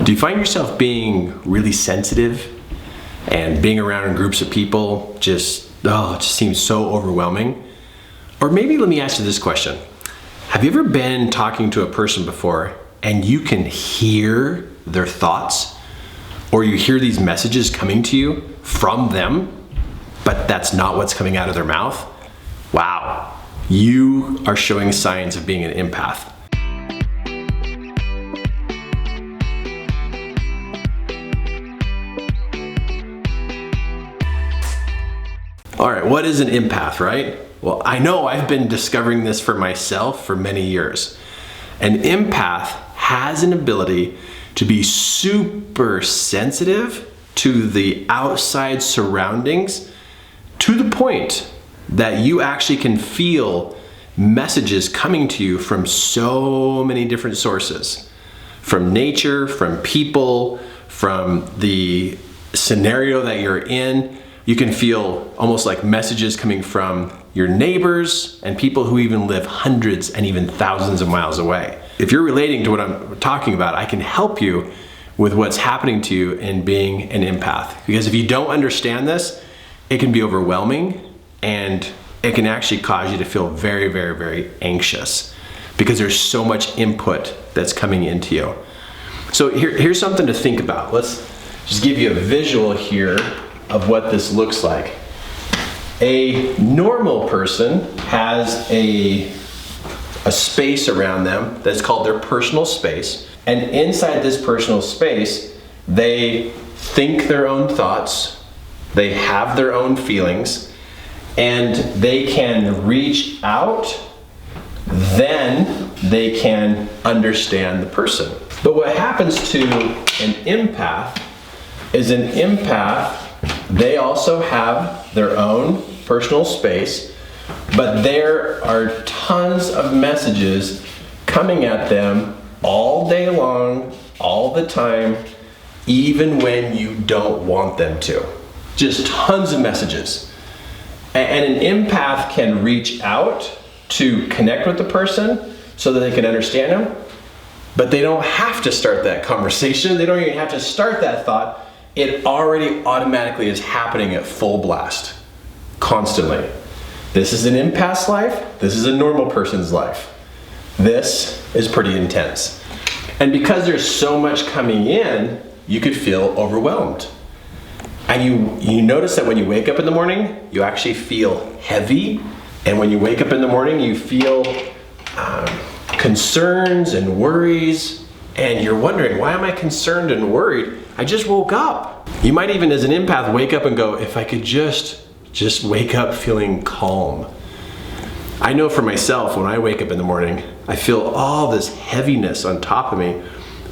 Do you find yourself being really sensitive and being around groups of people it just seems so overwhelming? Or maybe let me ask you this question. Have you ever been talking to a person before and you can hear their thoughts, or you hear these messages coming to you from them, but that's not what's coming out of their mouth? Wow, you are showing signs of being an empath. All right, what is an empath, right? Well, I know I've been discovering this for myself for many years. An empath has an ability to be super sensitive to the outside surroundings to the point that you actually can feel messages coming to you from so many different sources. From nature, from people, from the scenario that you're in. You can feel almost like messages coming from your neighbors and people who even live hundreds and even thousands of miles away. If you're relating to what I'm talking about, I can help you with what's happening to you in being an empath. Because if you don't understand this, it can be overwhelming and it can actually cause you to feel very, very, very anxious because there's so much input that's coming into you. So here's something to think about. Let's just give you a visual here of what this looks like. A normal person has a space around them that's called their personal space. And inside this personal space, they think their own thoughts, they have their own feelings, and they can reach out, then they can understand the person. But what happens to an empath is an empath, they also have their own personal space, but there are tons of messages coming at them all day long, all the time, even when you don't want them to. Just tons of messages. And an empath can reach out to connect with the person so that they can understand them, but they don't have to start that conversation. They don't even have to start that thought. It already automatically is happening at full blast, constantly. This is an empath's life. This is a normal person's life. This is pretty intense. And because there's so much coming in, you could feel overwhelmed. And you notice that when you wake up in the morning, you actually feel heavy. And when you wake up in the morning, you feel concerns and worries. And you're wondering, why am I concerned and worried? I just woke up. You might even, as an empath, wake up and go, if I could just wake up feeling calm. I know for myself, when I wake up in the morning, I feel all this heaviness on top of me,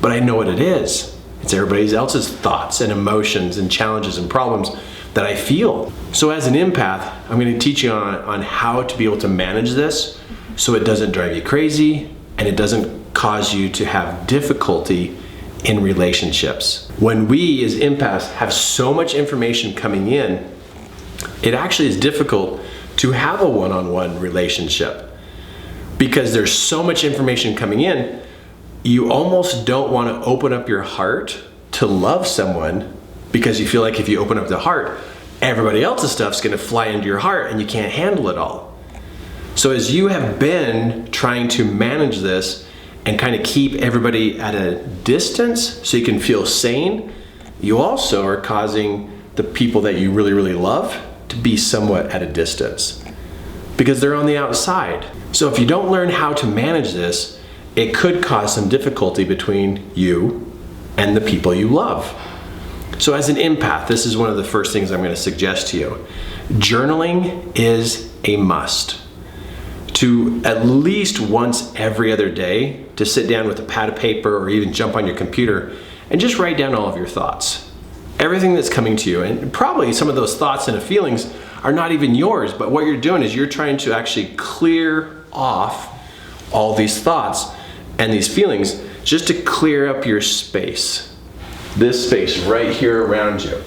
but I know what it is. It's everybody else's thoughts and emotions and challenges and problems that I feel. So as an empath, I'm going to teach you on how to be able to manage this so it doesn't drive you crazy and it doesn't cause you to have difficulty in relationships. When we as empaths have so much information coming in, it actually is difficult to have a one-on-one relationship because there's so much information coming in. You almost don't want to open up your heart to love someone because you feel like if you open up the heart, everybody else's stuff's going to fly into your heart and you can't handle it all. So as you have been trying to manage this and kind of keep everybody at a distance so you can feel sane, you also are causing the people that you really, really love to be somewhat at a distance because they're on the outside. So if you don't learn how to manage this, it could cause some difficulty between you and the people you love. So as an empath, this is one of the first things I'm going to suggest to you. Journaling is a must. To at least once every other day, to sit down with a pad of paper or even jump on your computer and just write down all of your thoughts. Everything that's coming to you, and probably some of those thoughts and feelings are not even yours, but what you're doing is you're trying to actually clear off all these thoughts and these feelings just to clear up your space. This space right here around you.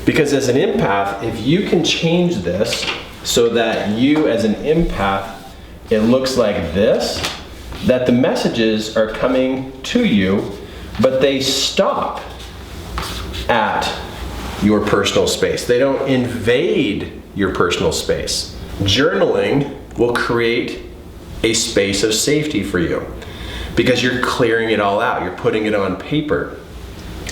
Because as an empath, if you can change this so that you as an empath, it looks like this, that the messages are coming to you, but they stop at your personal space. They don't invade your personal space. Journaling will create a space of safety for you because you're clearing it all out. You're putting it on paper.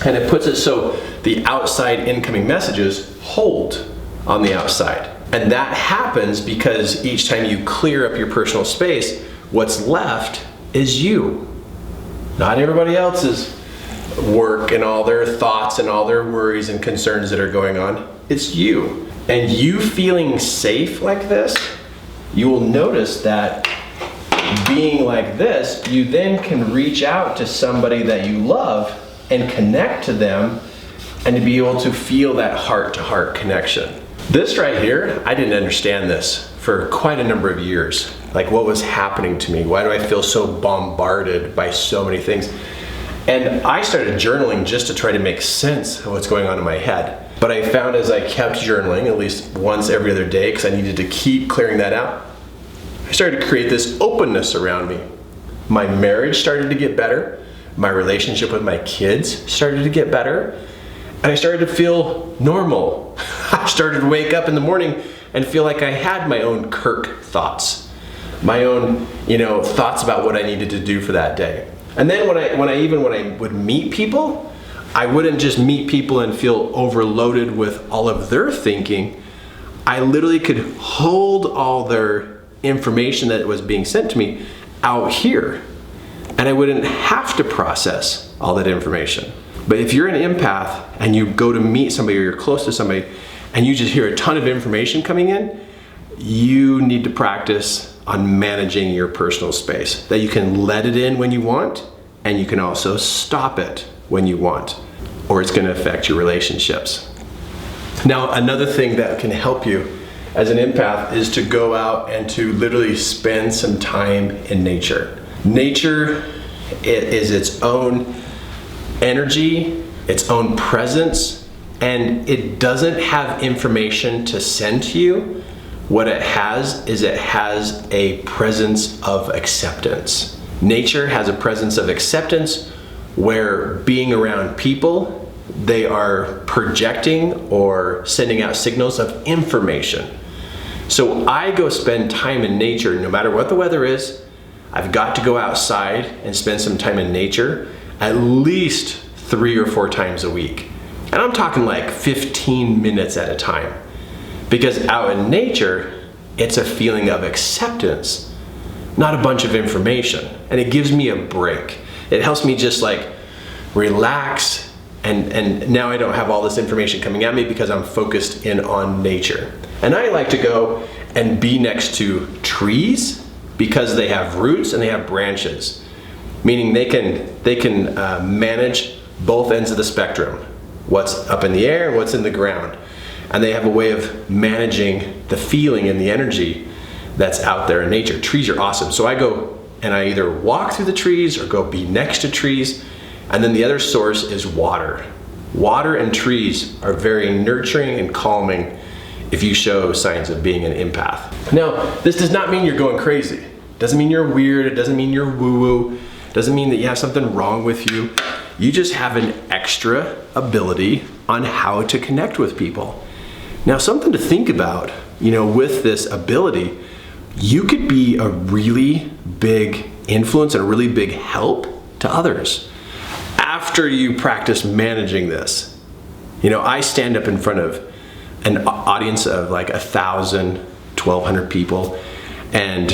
And it puts it so the outside incoming messages hold on the outside. And that happens because each time you clear up your personal space, what's left is you. Not everybody else's work and all their thoughts and all their worries and concerns that are going on. It's you. And you feeling safe like this, you will notice that being like this, you then can reach out to somebody that you love and connect to them and to be able to feel that heart-to-heart connection. This right here, I didn't understand this for quite a number of years. Like, what was happening to me? Why do I feel so bombarded by so many things? And I started journaling just to try to make sense of what's going on in my head. But I found as I kept journaling, at least once every other day, because I needed to keep clearing that out, I started to create this openness around me. My marriage started to get better. My relationship with my kids started to get better. And I started to feel normal. I started to wake up in the morning and feel like I had my own Kirk thoughts. My own, thoughts about what I needed to do for that day. And then when I would meet people, I wouldn't just meet people and feel overloaded with all of their thinking. I literally could hold all their information that was being sent to me out here. And I wouldn't have to process all that information. But if you're an empath and you go to meet somebody or you're close to somebody and you just hear a ton of information coming in, you need to practice on managing your personal space. That you can let it in when you want, and you can also stop it when you want, or it's gonna affect your relationships. Now, another thing that can help you as an empath is to go out and to literally spend some time in nature. Nature is its own energy, its own presence, and it doesn't have information to send to you. What it has is it has a presence of acceptance. Nature has a presence of acceptance where being around people, they are projecting or sending out signals of information. So I go spend time in nature no matter what the weather is. I've got to go outside and spend some time in nature at least 3 or 4 times a week. And I'm talking like 15 minutes at a time. Because out in nature, it's a feeling of acceptance, not a bunch of information. And it gives me a break. It helps me just like relax, and now I don't have all this information coming at me because I'm focused in on nature. And I like to go and be next to trees because they have roots and they have branches, meaning they can manage both ends of the spectrum, what's up in the air and what's in the ground. And they have a way of managing the feeling and the energy that's out there in nature. Trees are awesome. So I go and I either walk through the trees or go be next to trees. And then the other source is water. Water and trees are very nurturing and calming if you show signs of being an empath. Now, this does not mean you're going crazy. It doesn't mean you're weird. It doesn't mean you're woo-woo. It doesn't mean that you have something wrong with you. You just have an extra ability on how to connect with people. Now, something to think about, with this ability, you could be a really big influence and a really big help to others after you practice managing this. I stand up in front of an audience of like 1,000, 1,200 people, and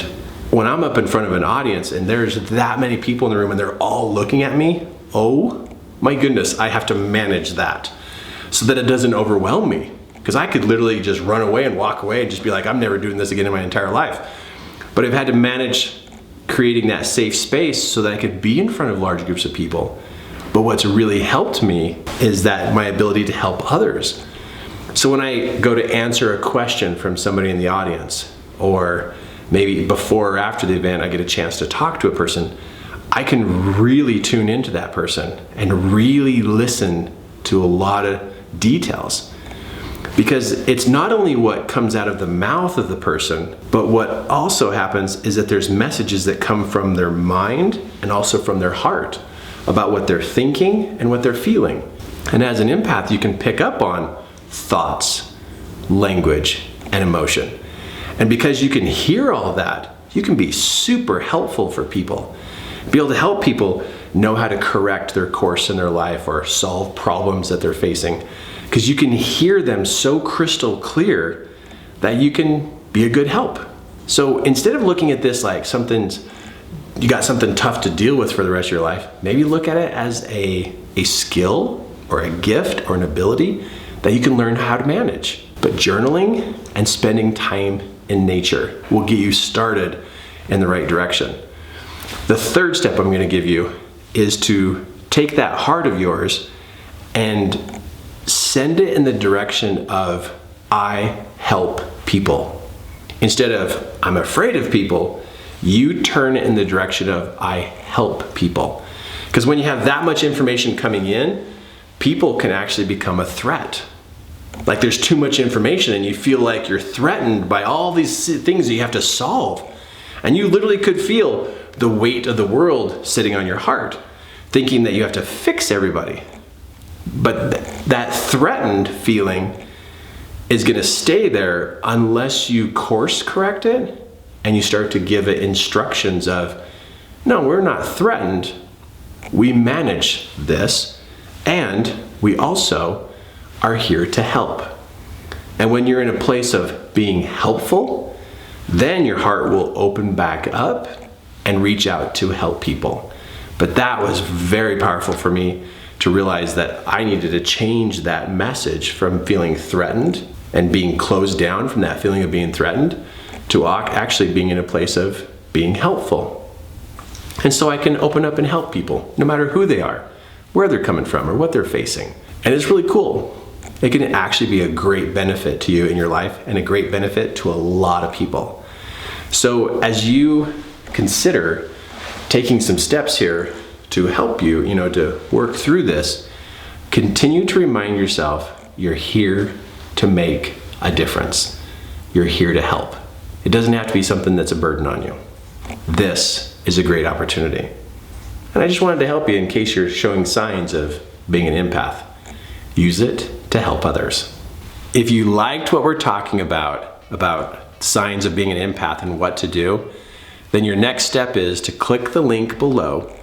when I'm up in front of an audience and there's that many people in the room and they're all looking at me, oh my goodness, I have to manage that so that it doesn't overwhelm me. Because I could literally just run away and walk away and just be like, I'm never doing this again in my entire life. But I've had to manage creating that safe space so that I could be in front of large groups of people. But what's really helped me is that my ability to help others. So when I go to answer a question from somebody in the audience, or maybe before or after the event I get a chance to talk to a person, I can really tune into that person and really listen to a lot of details. Because it's not only what comes out of the mouth of the person, but what also happens is that there's messages that come from their mind and also from their heart. about what they're thinking and what they're feeling. And as an empath, you can pick up on thoughts, language, and emotion. And because you can hear all that, you can be super helpful for people. Be able to help people know how to correct their course in their life or solve problems that they're facing. Because you can hear them so crystal clear that you can be a good help. So instead of looking at this like you got something tough to deal with for the rest of your life, maybe look at it as a skill or a gift or an ability that you can learn how to manage. But journaling and spending time in nature will get you started in the right direction. The third step I'm going to give you is to take that heart of yours and send it in the direction of I help people. Instead of I'm afraid of people, you turn it in the direction of I help people. Because when you have that much information coming in, people can actually become a threat. Like there's too much information and you feel like you're threatened by all these things that you have to solve. And you literally could feel the weight of the world sitting on your heart, thinking that you have to fix everybody. But that threatened feeling is going to stay there unless you course correct it and you start to give it instructions of, no, we're not threatened. We manage this and we also are here to help. And when you're in a place of being helpful, then your heart will open back up and reach out to help people. But that was very powerful for me to realize that I needed to change that message from feeling threatened and being closed down from that feeling of being threatened to actually being in a place of being helpful. And so I can open up and help people, no matter who they are, where they're coming from, or what they're facing. And it's really cool. It can actually be a great benefit to you in your life and a great benefit to a lot of people. So as you consider taking some steps here to help you, to work through this, continue to remind yourself you're here to make a difference. You're here to help. It doesn't have to be something that's a burden on you. This is a great opportunity. And I just wanted to help you in case you're showing signs of being an empath. Use it to help others. If you liked what we're talking about signs of being an empath and what to do, then your next step is to click the link below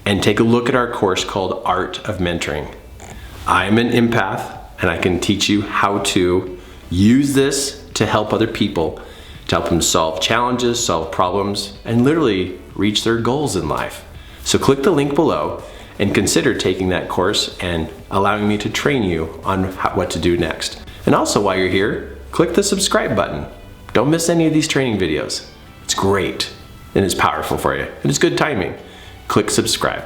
and take a look at our course called Art of Mentoring. I'm an empath and I can teach you how to use this to help other people, to help them solve challenges, solve problems, and literally reach their goals in life. So click the link below and consider taking that course and allowing me to train you on what to do next. And also while you're here, click the subscribe button. Don't miss any of these training videos. It's great and it's powerful for you and it's good timing. Click subscribe.